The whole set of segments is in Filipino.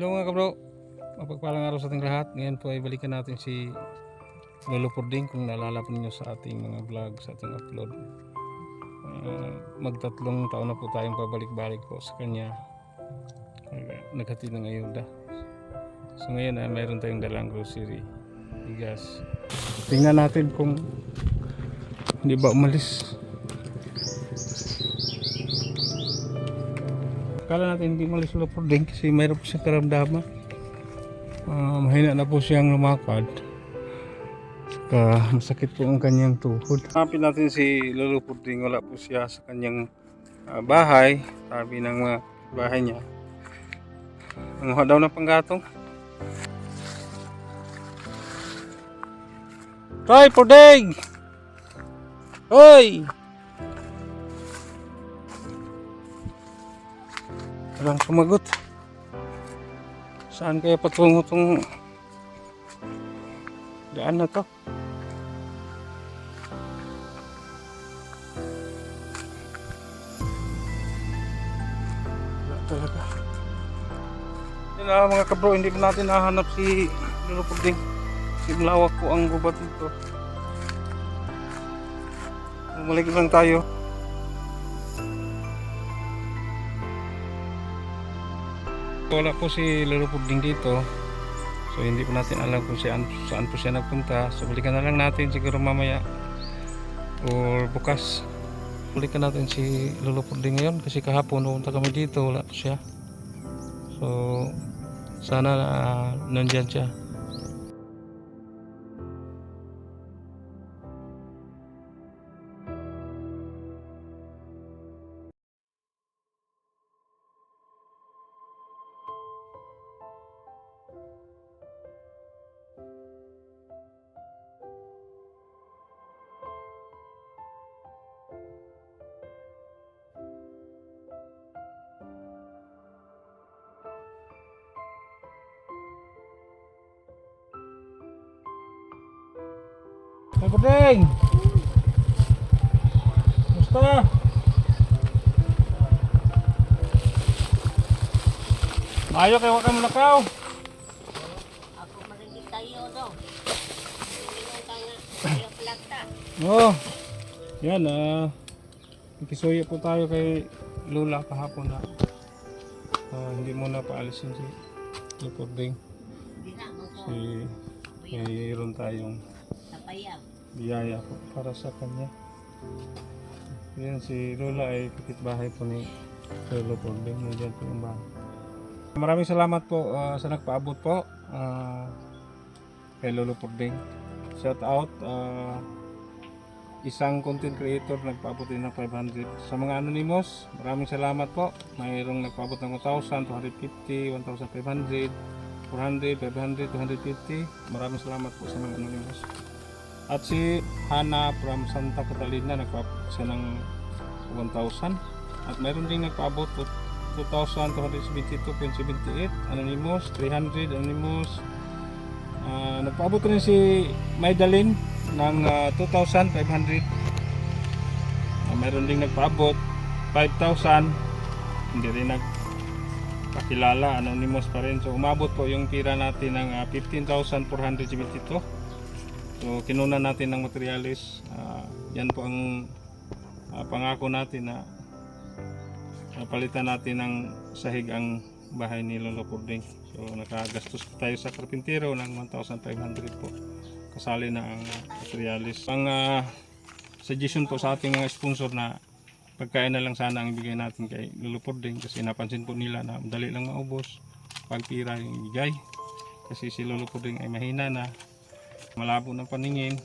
Hello mga kabro, mapagpalang araw sa ating lahat. Ngayon po ay balikan natin si Lolo Purding. Kung naalala po ninyo sa ating mga vlog, sa ating upload, magtatlong taon na po tayong pabalik-balik po sa kanya, naghatid ng ayuda. So ngayon ay mayroon tayong dalang grocery, bigas. Tingnan natin kung hindi ba umalis. Akala natin hindi umalis Lolo Purding kasi mayroon po siyang karamdaman. Mahina na po siyang lumakad. Masakit po ang kanyang tuhod. Hanapin natin si Lolo Purding. Wala po siya sa kanyang bahay. Sabi ng mga bahay niya, nanguha daw ng panggatong. Hoy Purding! Hoy! Walang sumagot. Saan kaya patungo tong daan na to? Wala talaga. Yan na mga kabro, hindi pa natin nahanap si Lolo Purding. Si malawak po ang gubat nito. Bumalik lang tayo. Wala po si Lolo Purding dito. So hindi po natin alam kung saan po siya nagpunta. So balikan na lang natin siguro mamaya or bukas. Balikan natin si Lolo Purding ngayon kasi kahapon pumunta kami dito, wala po siya. So sana nandyan siya. Hey Purding! Basta! Ayaw kayo ka muna kao! Ako marinig tayo do. Hindi tayo plakta. Oh! Yan nakisuyo po tayo kay Lola kahapon na hindi muna paalisin si Lolo Purding. Hindi na mo Si mayroon tayong napayag. biyaya po para sa kanya. Yan si Lola ay kapitbahay po ni Lolo Purding. Nandiyan po yung bahay. Maraming salamat po sa nagpaabot po kay Lolo Purding. Shout out isang content creator nagpaabot din ng 500. Sa mga anonymous, maraming salamat po. Mayroong nagpaabot ng 1,000, 250, 1,500, 400, 500, 250. Maraming salamat po sa mga anonymous. At si Hana from Santa Catalina nagpaabot siya ng 1,000. At mayroon ding nagpaabot 2,272.78 anonymous, 300 anonymous. Nagpaabot rin si Maydalene ng 2,500. Mayroon ding nagpaabot 5,000. Hindi rin nagpakilala, anonymous pa rin. So umabot po yung tira natin ng 15,472. So kinuna natin ng materialis. Yan po ang pangako natin na palitan natin ng sahig ang bahay ni Lolo Purding. So nakagastos tayo sa karpintero ng 1,500 po. Kasali na ang materialis. Ang suggestion po sa ating mga sponsor na pagkain na lang sana ang ibigay natin kay Lolo Purding kasi napansin po nila na madali lang maubos pag pira yung ibigay. Kasi si Lolo Purding ay mahina na, malabo ng paningin,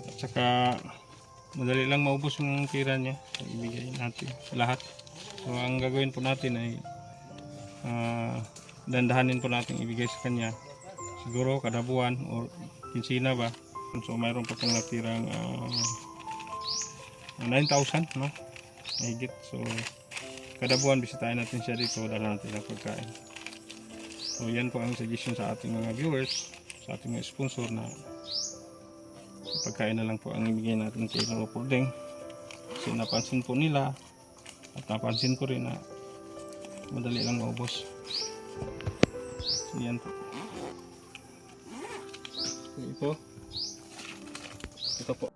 at saka madali lang maubos yung pira niya. So, ibigay natin lahat. So ang gagawin po natin ay dandahanin po natin ibigay sa kanya. Siguro kada buwan o kinsina ba. So mayroon pa pong natirang 9,000 no? Mahigit. So kada buwan bisitahin natin siya dito, dala natin ang pagkain. So yan po ang suggestion sa ating mga viewers, sa ating mga sponsor na pagkain na lang po ang ibigay natin kay Lolo Purding. Kasi napansin po nila at napansin ko rin na madali lang maubos. So, yan po. So, ito po.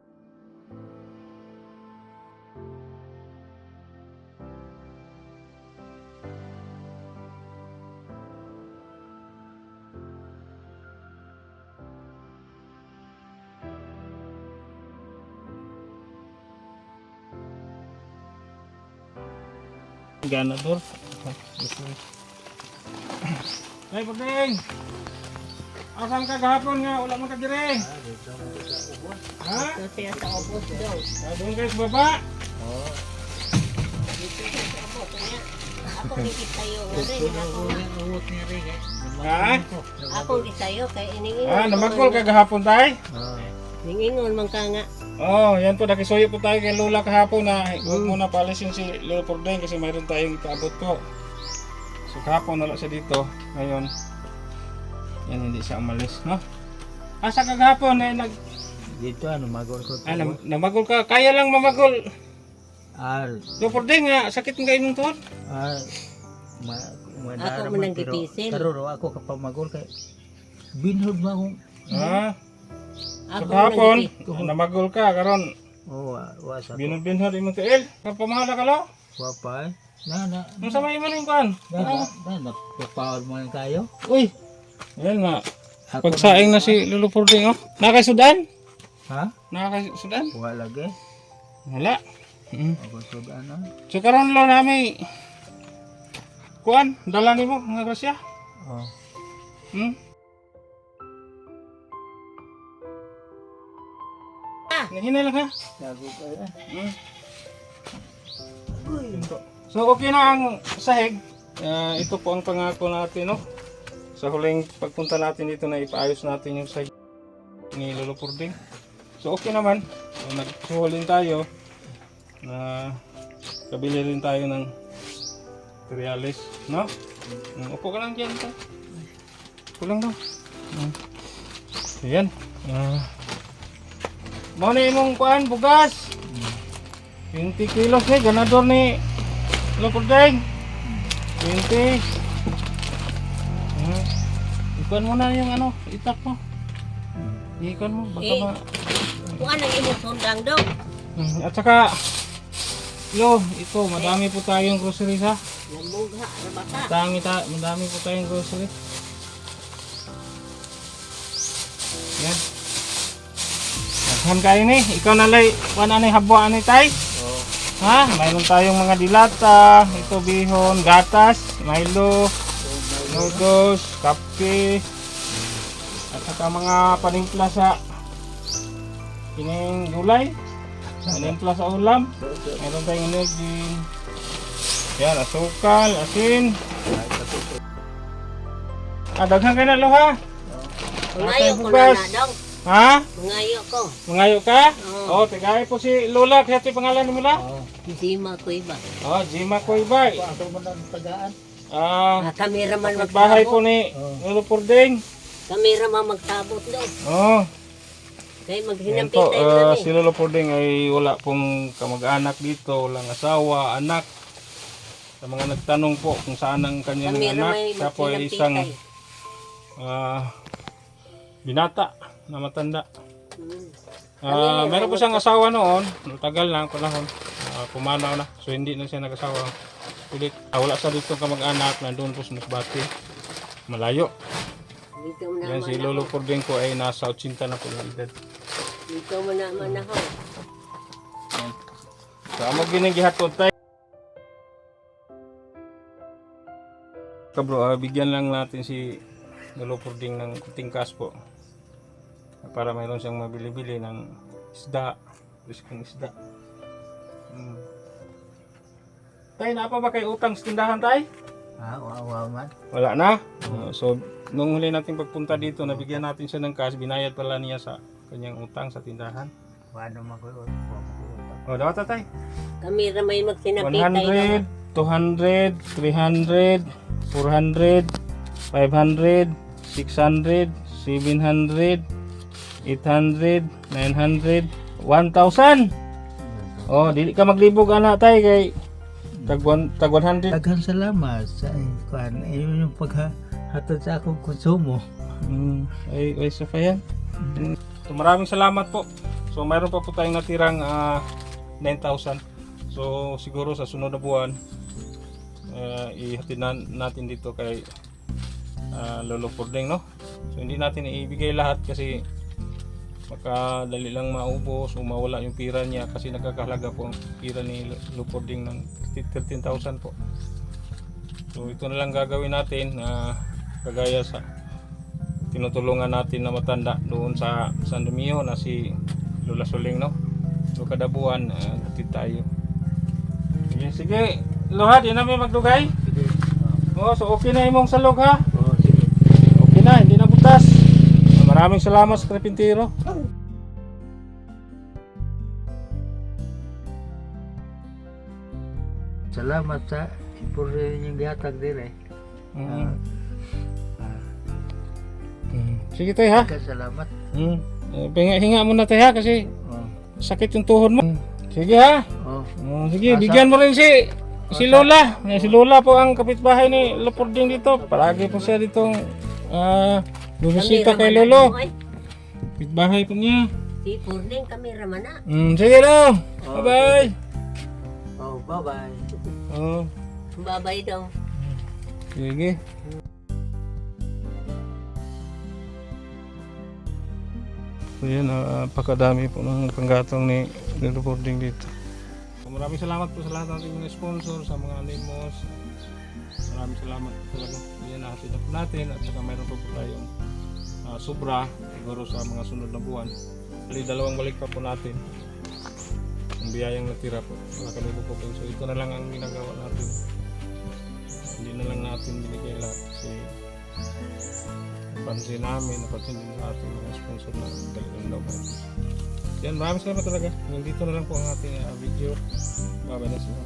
Ganador. Ay, Puding! Asan ka gahapon nga? Wala man ka dire. Ha? Ito siya sa obos daw. Doon kayo sa baba. Dito siya sa obos. Kanya, ako dikit tayo. Ha? Ako dikit tayo. Kaya iningingon. Ah, namagkol ka gahapon tay? Iningingon man ka nga. Oh, yan po, nakisuyo po tayo kay Lola kahapon na huwag muna paalisin si Lola Pordeng kasi mayroon tayong ipaabot po. So kahapon wala siya dito, ngayon yan hindi siya umalis, no? Asa ka kahapon Dito magol ko. namagol ka, kaya lang mamagol. Lola Pordeng nga, sakit nga imong tuhod. Ako man ang gipisil. Karuro ako kapamagol kay binhod mo akong. Ah, so Ako kahapon, man namagol ka, karon Wasa ko. binod-binhod imong tiil. Kapamahala ka lo? Wapay. Na. Ang sama mo ning kuan? Napapawad mo lang tayo. Uy, yan nga. Pagsaing na si Lolo Pordeng, oh. Nakasudan? Ha? Nakasudan? Wala lagi. Wala. Ako sudan na. So karon lo nami kuan, dala nimo nga grasya. Oh. Nahinay lang ha. Lago ka. So okay na ang sahig. Ito po ang pangako natin, no. Sa huling pagpunta natin dito na ipaayos natin yung sahig ni Lolo Pordeng. So okay naman. So, nagsuhulin tayo na kabili rin tayo ng materialis, no? Upo ka lang dyan. Upo lang daw. Ayan. Mo na imong kuan bugas. 20 kilos ni ganador ni Lolo Pordeng. 20. Ikuan mo na yung ano, itak mo. Ikuan mo baka Eh. Kuan ang imong sundang daw. At saka lo, ito madami po tayong groceries ha. Nagmugha, rabata. Madami po tayong groceries. Yan. Naghan kayo ni, ikaw nalay, wala na habwa ni tay. Oh. Ha? Mayroon tayong mga dilata, ito bihon, gatas, Milo, noodles, kape, at saka mga panimpla sa kining gulay, panimpla sa ulam. Mayroon tayong energy. Yan, asukal, asin. Daghan kayo na lo ha? Mangayo ko na bugas. na daw. Ha? Mangayo ko. Mangayo ka? Oo. Tigay po si Lola, kaya ito yung pangalan mo la? Oh. Sima ko iba. Jima Koybay. Ako mo nang tagaan. Kameraman Bahay po magtabot. ni Lolo Pordeng. Kameraman magtabot daw. Kaya Ayan maghinampit po, tayo na si Lolo Pordeng ay wala pong kamag-anak dito, walang asawa, anak. Sa mga nagtanong po kung saan ang kanyang Kamera anak, may siya po ay isang binata na matanda. Meron po siyang asawa noon, tagal na ang panahon, pumanaw na, so hindi na siya nag-asawa. Ulit, wala siya dito kamag-anak, nandun po sa Masbate, malayo. Dito mo Yan naman si Lolo Pordeng po ay nasa 80 na po ng edad. Dito mo naman ako. So, amo ginigihatod tayo. Bro, bigyan lang natin si Lolo Pordeng ng kunting cash po. Para mayroon siyang mabili-bili ng isda. Riskong isda. Tay, napa ba kayo utang sa tindahan, tay? Wow man. Wala na. So, nung huli natin pagpunta dito, nabigyan natin siya ng cash. Binayad pala niya sa kanyang utang sa tindahan. Wala man ko. O, dapat tay. Kamera may magsinapit 100, 200, 300, 400, 500, 600, 700, 800, 900, 1,000. Oh, dili ka maglibog anak tay kay Tag 100. Daghang salamat sa kuan. Ayun yung paghatod sa akong konsumo. Ay sa yan. So, maraming salamat po. So mayroon pa po tayong natirang 9,000. So siguro sa sunod na buwan ihatid natin dito kay Lolo Pordeng, no? So hindi natin ibigay lahat kasi makadali lang maubos o mawala yung pira niya kasi nagkakahalaga po ang pira ni Lolo Pordeng ng 13,000 po. So ito na lang gagawin natin kagaya sa tinutulungan natin na matanda doon sa San Romeo na si Lola Soling, no? So kada buwan gatid tayo. Sige, Loha, di na may magdugay. So okay na imong salog, ha? Sige. Okay na, hindi na butas. Maraming salamat sa karpintero. Salamat sa impure yung gihatag dire. Sige tayo, ha? Salamat. Hinga muna tayo, ha? Kasi sakit yung tuhod mo. Sige, ha? Sige, bigyan mo rin si Lola. Si Lola po ang kapitbahay ni Lolo Pordeng dito. Palagi po siya ditong bumisita kay Lolo. Kapitbahay po niya. Si Pordeng, kameraman na. Sige, Lo. Bye-bye. Bye-bye. Babay daw. Sige. So yan, napakadami po ng panggatong ni Lolo Pordeng dito. So, maraming salamat po sa lahat ng ating mga sponsor, sa mga animos. Maraming salamat po talaga. Yan, nahatid na po natin at saka mayroon pa po tayong sobra siguro sa mga sunod na buwan. Bali, dalawang balik pa po natin. Ang biyayang natira po. Wala kami po po. So ito na lang ang ginagawa natin. Hindi na lang natin binigay lahat kasi napansin din natin mga sponsor na galing daw natin. Yan, maraming salamat talaga. Dito na lang po ang ating video. Bye-bye na sila.